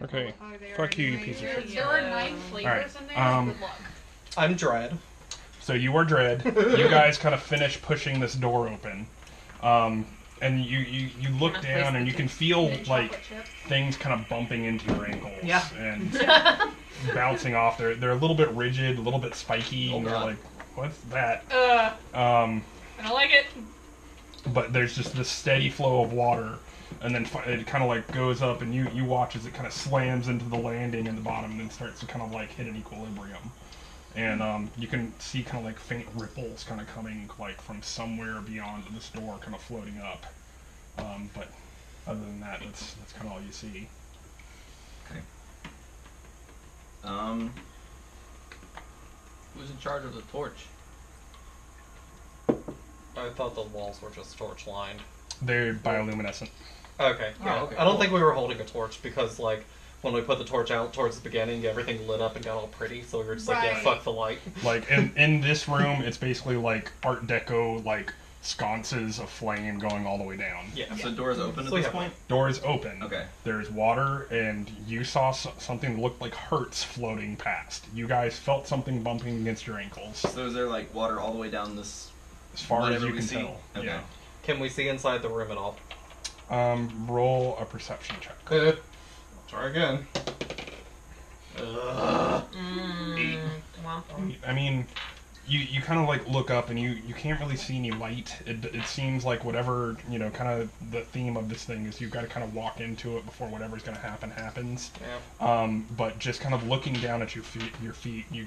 Okay. Fuck you, you piece of shit. There are 9 flavors in there. Good luck. I'm Dread. So you are Dread. You guys kind of finish pushing this door open. And you look down and you can feel like things kind of bumping into your ankles and bouncing off. They're a little bit rigid, a little bit spiky, and you're like, what's that? I don't like it. But there's just this steady flow of water, and then it kind of like goes up, and you watch as it kind of slams into the landing in the bottom, and then starts to kind of like hit an equilibrium. And you can see kind of like faint ripples kind of coming like from somewhere beyond this door, kind of floating up. But other than that, that's kind of all you see. Okay. Who's in charge of the torch? I thought the walls were just torch lined. They're bioluminescent. Okay. Yeah. Oh, okay, I don't cool. think we were holding a torch because like when we put the torch out towards the beginning, everything lit up and got all pretty. So we were just like, yeah, fuck the light. Like in this room, it's basically like Art Deco, like sconces of flame going all the way down. Yeah. So doors open at this point? Door is open. Okay. There's water, and you saw something that looked like hurts floating past. You guys felt something bumping against your ankles. So is there like water all the way down this? As far as you we can see? tell. Okay. Yeah. Can we see inside the room at all? Roll a perception check. Try again. I mean, you kind of like look up and you can't really see any light. It seems like whatever, kind of the theme of this thing is you've got to kind of walk into it before whatever's going to happen happens. Yeah. But just kind of looking down at your feet, you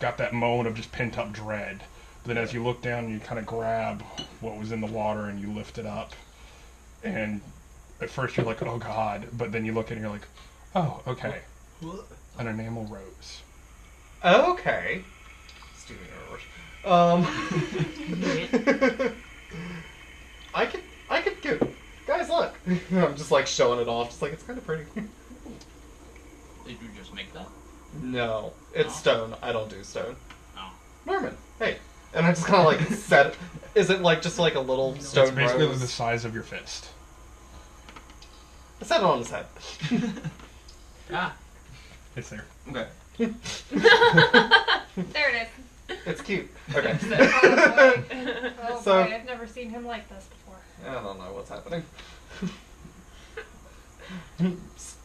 got that moment of just pent up dread. But then as you look down, you kind of grab what was in the water and you lift it up. And at first you're like, oh god, but then you look at it and you're like, oh, okay. An enamel rose. Okay. Steven I could go. Guys, look. I'm just like showing it off, just like it's kind of pretty. Did you just make that? No, it's stone. I don't do stone. Oh. Norman, hey. And I just kind of like set. Is it like just like a little stone It's basically rose? the size of your fist. I set it on his head. Ah. It's there. Okay. There it is. It's cute. Okay. Oh So- boy, I've never seen him like this before. I don't know what's happening.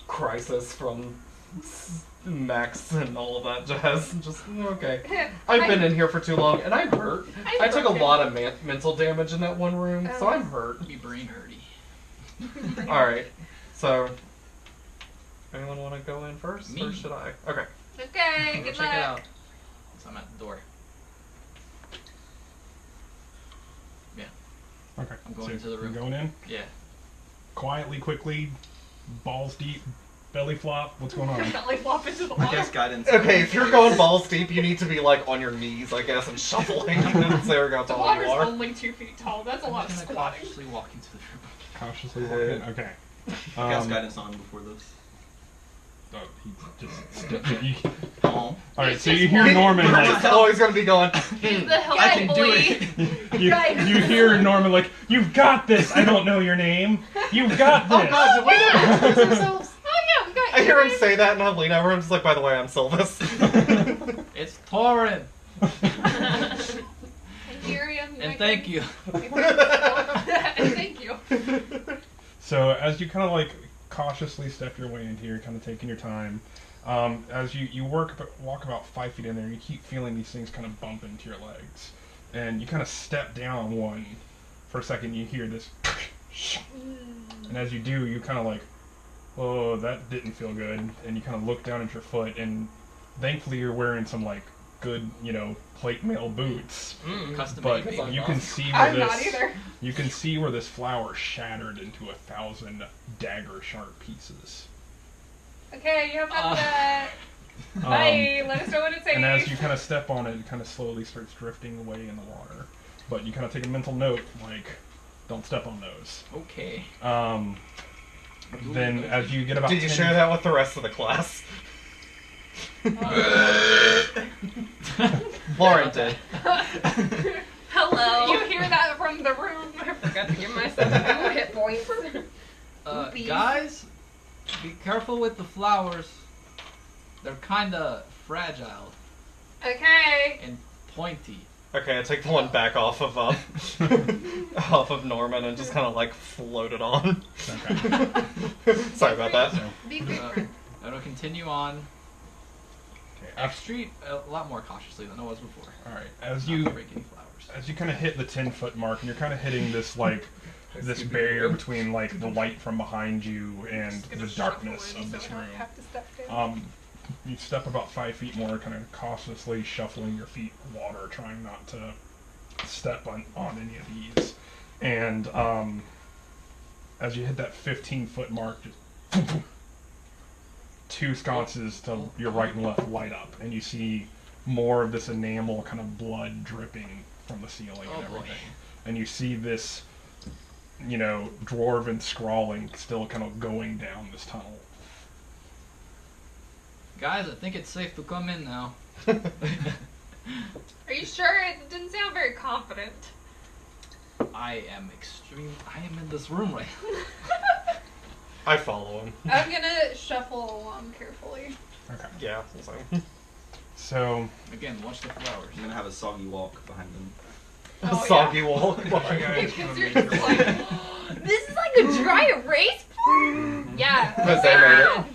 Crisis from Max and all of that jazz. Just, okay. I've been in here for too long, and I'm hurt. I took a lot of mental damage in that one room, so I'm hurt. Be brain hurty. Alright, so... Anyone want to go in first, Me. or should I? Okay. Okay, Go good check it out. luck. So I'm at the door. Yeah. Okay. I'm going so into the room. You're going in? Yeah. Quietly, quickly, balls deep, belly flop. What's going on? Belly flop into the I water. guess guidance. Okay, if you're going balls deep, you need to be like on your knees, I guess, and shuffling. And there we go, that's The all water's you are. only 2 feet tall. That's a lot of I'm gonna squatting. cautiously walk into the room. Cautiously walk in? Okay. I guess guidance on before this. Oh, he just... Oh. Alright, so you hear Norman You're like... just always gonna be going. He's the I can do hillbilly. it. You hear Norman like, you've got this! I don't know your name! You've got this! Oh god, did we never introduce ourselves? Oh yeah, we got I hear him say that and I lean over and I'm just like, by the way, I'm Sylvis. It's Torin. I hear him. And thank you. And thank you. So as you kind of like cautiously step your way in here, kind of taking your time, as you walk about 5 feet in there, you keep feeling these things kind of bump into your legs, and you kind of step down one. For a second, you hear this, and as you do, you kind of like, oh, that didn't feel good, and you kind of look down at your foot, and thankfully you're wearing some like good, plate mail boots. Custom But made. you can see where I'm not either. you can see where this flower shattered into 1,000 dagger sharp pieces. Okay, you have that. Bye. Let us know when it's safe. And as you kind of step on it, it kind of slowly starts drifting away in the water. But you kind of take a mental note, like, don't step on those. Okay. Then as you get about Did you 10 share that with the rest of the class? Lauren did. Hello. You hear that from the room? I forgot to give myself 2 hit points. Guys, Be careful with the flowers. They're kinda fragile Okay. and pointy. Okay, I take the one back off of off of Norman and just kind of like float it on. Okay. Sorry about that. So, Be free, friend. I'm gonna continue on okay. F Street a lot more cautiously than I was before. All right. As Not you to break any flowers. kind of hit the 10-foot mark, and you're kind of hitting this like this barrier between like the light from behind you and Just gonna the shuffle darkness in of so this I don't room. have to step down. You step about 5 feet more, kind of cautiously shuffling your feet in water, trying not to step on any of these. And as you hit that 15-foot mark, just two sconces to your right and left light up, and you see more of this enamel kind of blood dripping from the ceiling and Oh, boy. everything. And you see this, dwarven scrawling still kind of going down this tunnel. Guys, I think it's safe to come in now. Are you sure? It didn't sound very confident. I am in this room right now. I follow him. I'm gonna shuffle along carefully. Okay. Yeah. So. So, Again, watch the flowers. I'm gonna have a soggy walk behind them. Oh, Soggy walk. you guys kind Because of you're make your just way. like, this is like a dry erase board. Yeah. Because they made it.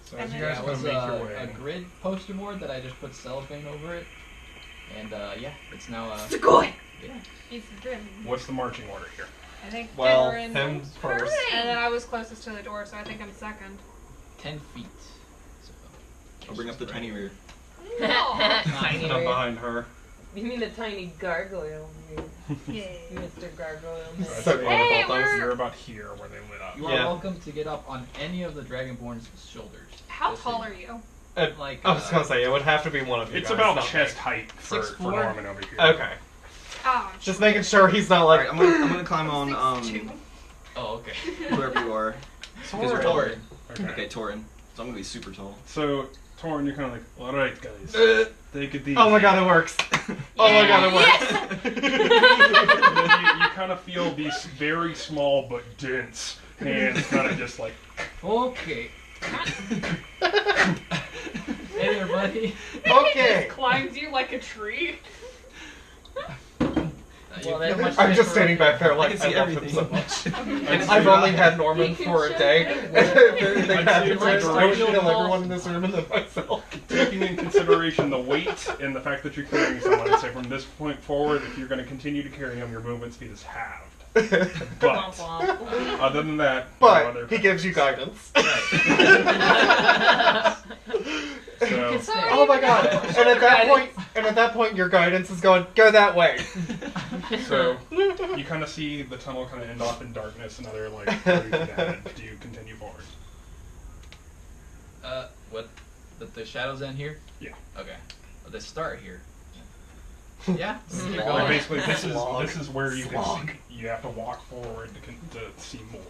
So as you And guys That kind of was make your a way. grid poster board that I just put cellophane over it. And yeah, it's now Sugoi. yeah. He's grim. What's the marching order here? I think Well, we're in him first. And then I was closest to the door, so I think I'm second. 10 feet. So, I'll bring up the tiny rear. No. Tiny And I'm rear. behind her. You mean the tiny gargoyle, Yeah. Mr. Gargoyle? So I'd So say Hey, about those. we're- you're about here where they lit up. you are Yeah. welcome to get up on any of the Dragonborn's shoulders. How Just tall so- are you? Like, I was gonna say it would have to be one of you. It's guys, about not chest me. height for 6'4"? Norman over here. Okay. Oh, Just making sure he's not like. Alright, I'm gonna climb on 6'2". Oh, okay. whoever you are. Because you're Torin. taller. Okay, Torin. So I'm gonna be super tall. So, Torin, you're kind of like, alright, guys. Take it easy. Oh my god, it works. Oh my god, it works. And then you kind of feel these very small but dense hands kind of just like, Okay. Hey there, buddy. Okay. Climbs you like a tree. Well, you have much I'm space just for standing back there I like can I see love him everything. so much. I'd I've say- only had Norman You can for a show day. it. They I'd had say to for kill duration- everyone in this room and then myself. taking in consideration the weight and the fact that you're carrying someone, I'd say from this point forward, if you're going to continue to carry him, your movement speed is halved. But, other than that, no But other he gives you guidance. So, Oh my god! And at that point, your guidance is going, go that way. so you kind of see the tunnel kind of end off in darkness. Another like 30 feet ahead. Do you continue forward? What? The shadows end here? Yeah. Okay. Well, they start here. Yeah. Keep Like going. basically, this Slog. is where you can Slog. see, you have to walk forward to see more.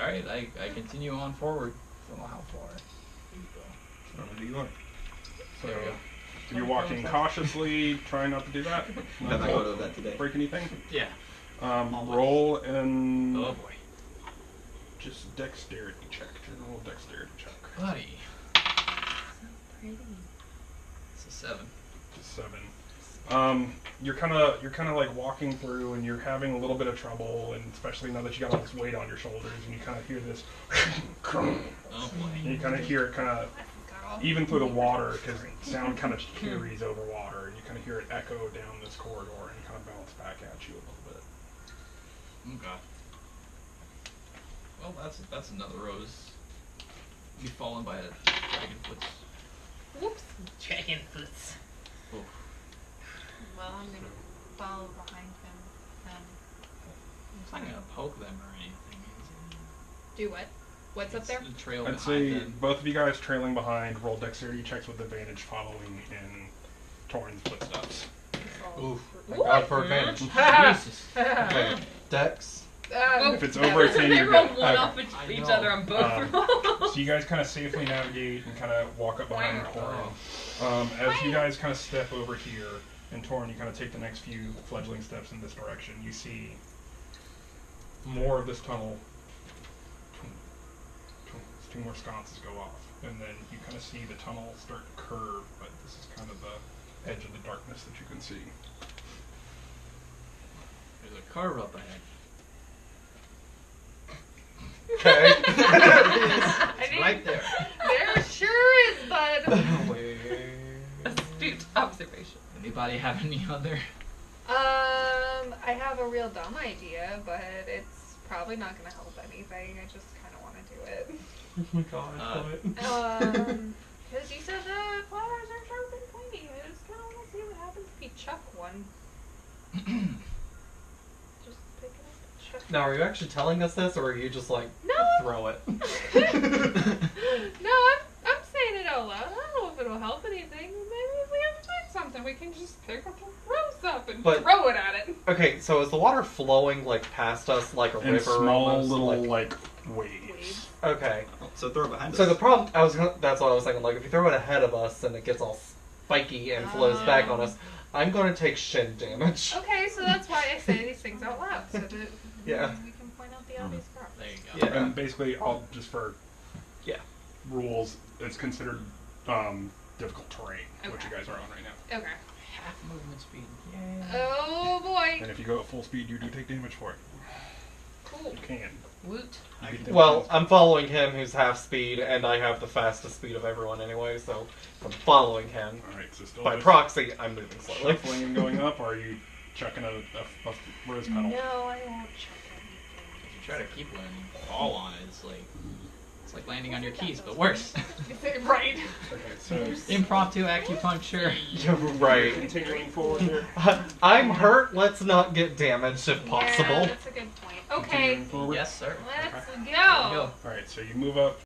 All right. I continue on forward. Don't know how far. Wherever you are. So There we go. you're walking cautiously, trying not to do that. I have a photo of that today. Break anything. Yeah. Roll and Oh boy, just dexterity check. General dexterity check. buddy. It's a 7. Just 7. You're kind of like walking through, and you're having a little bit of trouble, and especially now that you got all this weight on your shoulders, and you kind of hear this. Oh boy. And you kind of hear it kind of even through the water, because sound kind of carries over water, and you kind of hear it echo down this corridor and kind of bounce back at you a little bit. Oh god. Well, that's another rose. Be fallen by a dragon foot. Whoops. Dragon foots. Well, I'm gonna follow behind him. It's not gonna poke them or anything. Do what? What's up there? The trail I'd behind say them. both of you guys trailing behind, roll dexterity checks with advantage following in Torin's footsteps. Oof. Thank God for advantage. Jesus. Okay. Dex. If it's over a 10, They you're roll good. one Okay. off I each know. other on both rolls. So you guys kind of safely navigate and kind of walk up behind Torin. As you guys kind of step over here, and Torin, you kind of take the next few fledgling steps in this direction. You see more of this tunnel 2 more sconces go off, and then you kind of see the tunnel start to curve, but this is kind of the edge of the darkness that you can see. There's a curve up ahead. Okay. It's right there. There sure is, bud. Astute observation. Anybody have any other? I have a real dumb idea, but it's probably not gonna help anything. I just kind of want to do it. Oh my god, Because you said the flowers are sharp and pointy. I just kind of want to see what happens if you chuck one. Just pick it up and chuck Now, are you actually telling us this, or are you just like, No. throw it? No, I'm saying it out loud. I don't know if it'll help anything. Maybe if we have to find something, we can just pick up and throw stuff and But- throw it at it. Okay, so is the water flowing like past us like a And river? small almost? little Like, waves. okay. So throw it behind So us. the problem, that's what I was thinking. Like, if you throw it ahead of us and it gets all spiky and flows back on us, I'm going to take shin damage. Okay, so that's why I say these things out loud, so that Yeah. we can point out the obvious problem. There you go. Yeah. And basically, all just for Yeah. rules, it's considered difficult terrain, which Okay. you guys are on right now. Okay. Half movement speed. Yay. Oh boy. And if you go at full speed, you do take damage for it. Cool. You can. Woot. You get damage. Well, I'm following him who's half speed, and I have the fastest speed of everyone anyway, so I'm following him. All right, so still By just proxy, I'm moving slowly. shuffling and going up, or are you chucking a rose petal? No, I won't chuck anything. If you try to keep one and you fall on it, it's like landing on your keys, but worse. Right. Okay, so Impromptu acupuncture. You're right. continuing forward here. I'm hurt. Let's not get damaged if possible. Yeah, that's a good point. Okay, Continuing forward. Yes, sir. let's There you go. go. All right, so you move up